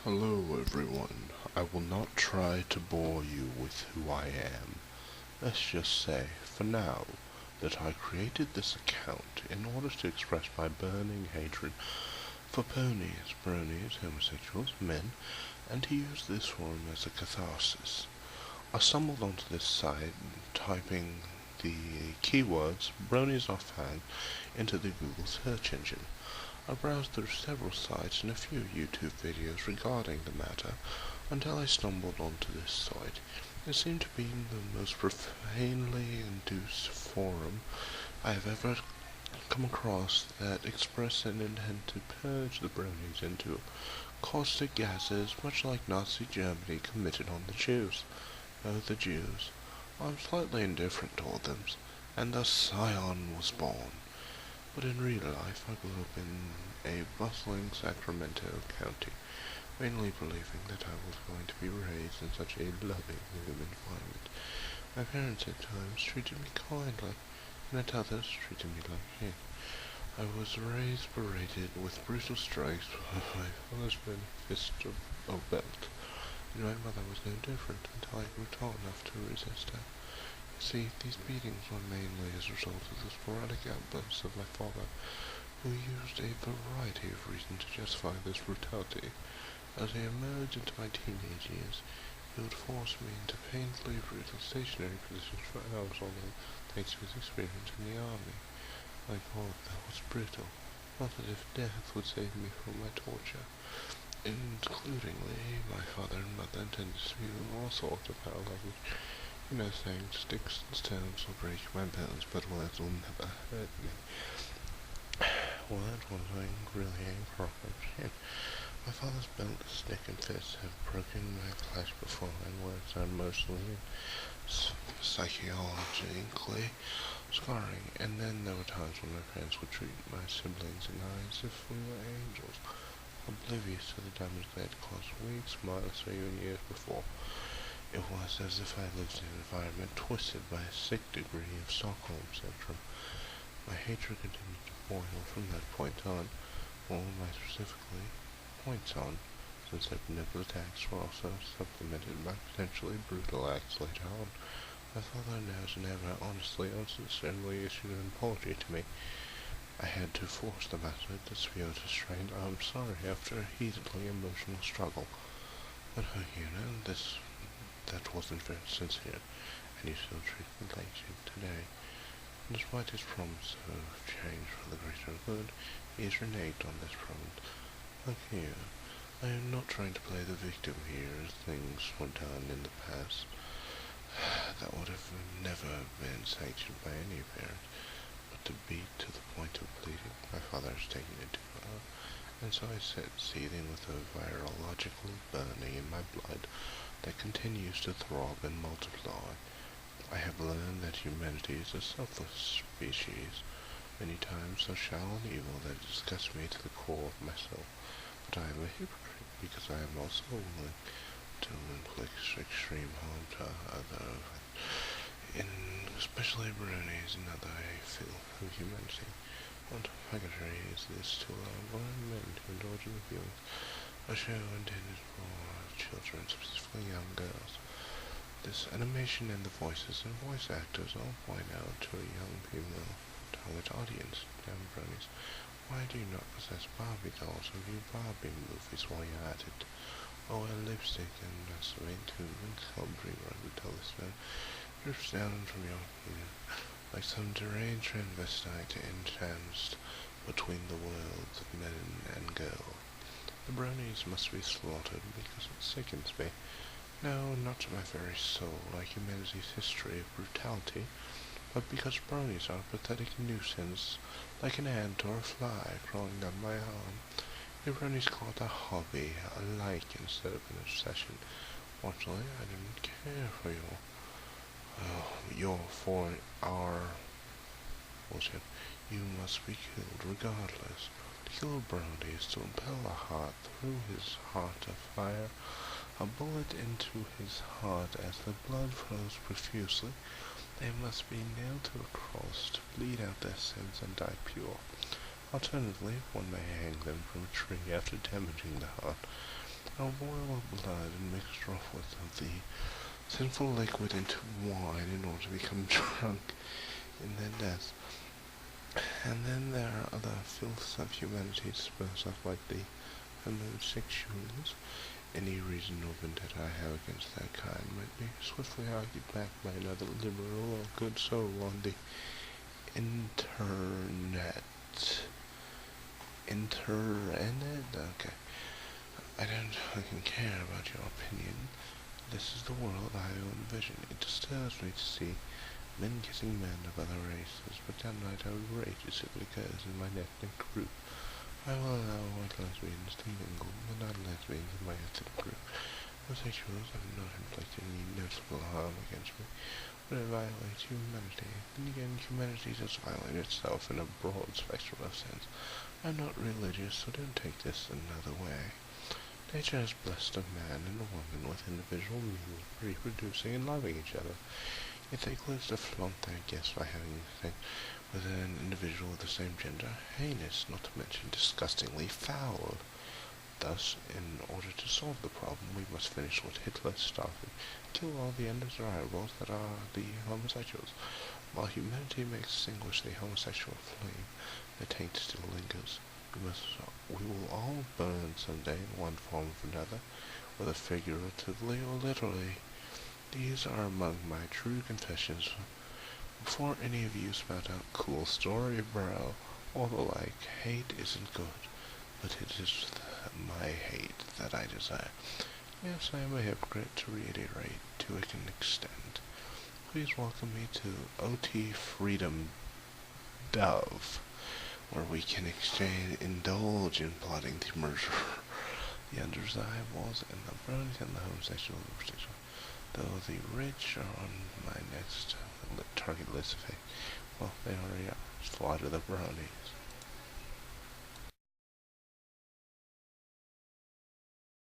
Hello everyone. I will not try to bore you with who I am. Let's just say, for now, that I created this account in order to express my burning hatred for ponies, bronies, homosexuals, men, and to use this forum as a catharsis. I stumbled onto this site typing the keywords bronies are fans into the Google search engine. I browsed through several sites and a few YouTube videos regarding the matter until I stumbled onto this site. It seemed to be the most profanely induced forum I have ever come across that expressed an intent to purge the bronies into caustic gases much like Nazi Germany committed on the Jews. Oh, the Jews. I'm slightly indifferent toward them, and thus Scion was born. But in real life, I grew up in a bustling Sacramento county, mainly believing that I was going to be raised in such a loving environment. My parents at times treated me kindly, and at others treated me like shit. I was raised berated with brutal strikes by my father's fist or belt, and my mother was no different until I grew tall enough to resist her. See, these beatings were mainly as a result of the sporadic outbursts of my father, who used a variety of reasons to justify this brutality. As I emerged into my teenage years, he would force me into painfully brutal stationary positions for hours on end, thanks to his experience in the army. My God, that was brutal. Not as if death would save me from my torture. Includingly, my father and mother intended to spew all sorts of foul language. Saying sticks and stones will break my bones, but words will never hurt me. What was I really angry at? My father's belt, stick, and fists have broken my flesh before, and words are mostly psychologically scarring. And then there were times when my parents would treat my siblings and I as if we were angels, oblivious to the damage they had caused weeks, months, or even years before. It was as if I lived in an environment twisted by a sick degree of Stockholm syndrome. My hatred continued to boil from that point on, or more specifically, points on, since their benevolent attacks were also supplemented by potentially brutal acts later on. My father never honestly or sincerely issued an apology to me. I had to force the matter to spew a strained "I'm sorry" after a heatedly emotional struggle. But that wasn't very sincere, and he still treats me like shit today. Despite his promise of change for the greater good, he has reneged on this front. Look here, I am not trying to play the victim here as things were done in the past that would have never been sanctioned by any parent, but to beat to the point of bleeding, my father has taken it too far, and so I sit seething with a virological burning in my blood that continues to throb and multiply. I have learned that humanity is a selfless species, many times so shallow and evil that it disgusts me to the core of myself. But I am a hypocrite because I am also willing to inflict extreme harm to others, especially bronies and other filth of humanity. What faggotry is this to allow blind men to indulge in the feelings? A show intended for children, specifically young girls. This animation and the voices and voice actors all point out to a young female target audience. Damn bronies, why do you not possess Barbie dolls and view Barbie movies while you're at it? Oh, a lipstick and masturbate to and celebrity rug would tell this man drips down from your head like some deranged transvestite entranced between the worlds of men and girls. The brownies must be slaughtered because it sickens me. No, not to my very soul, like humanity's history of brutality, but because brownies are a pathetic nuisance, like an ant or a fly crawling down my arm. Your brownies call it a hobby, a like instead of an obsession. Fortunately, I didn't care for for our bullshit. You must be killed regardless. To kill a brownie is to impel a heart through his heart of fire, a bullet into his heart as the blood flows profusely. They must be nailed to a cross to bleed out their sins and die pure. Alternatively, one may hang them from a tree after damaging the heart. I'll boil blood and mix rough with the sinful liquid into wine in order to become drunk in their death. And then there are other filths of humanity disposed of, like the homosexuals. Any reason or vendetta I have against that kind might be swiftly argued back by another liberal or good soul on the internet. Okay. I don't fucking care about your opinion. This is the world I envision. It disturbs me to see men kissing men of other races, but downright outrageous if it occurs in my ethnic group. I will allow white lesbians to mingle, but not lesbians in my ethnic group. Homosexuals have not inflicted any noticeable harm against me, but it violates humanity. Then again, humanity does violate itself in a broad spectrum of sense. I'm not religious, so don't take this another way. Nature has blessed a man and a woman with individual means of reproducing and loving each other. Yet they close to flaunt their gifts by having sex with an individual of the same gender. Heinous, not to mention disgustingly foul. Thus, in order to solve the problem, we must finish what Hitler started. Kill all the undesirables that are the homosexuals. While humanity may extinguish the homosexual flame, the taint still lingers. We will all burn someday in one form or another, whether figuratively or literally. These are among my true confessions. Before any of you spout out cool story, bro, or the like, hate isn't good, but it is my hate that I desire. Yes, I am a hypocrite, to reiterate, to an extent. Please welcome me to OT Freedom Dove, where we can indulge in plotting to murder the undesirables and the bronies and the homosexual and the homosexual. Though the rich are on my next target list of hate. Well, they already are. Slaughter the bronies.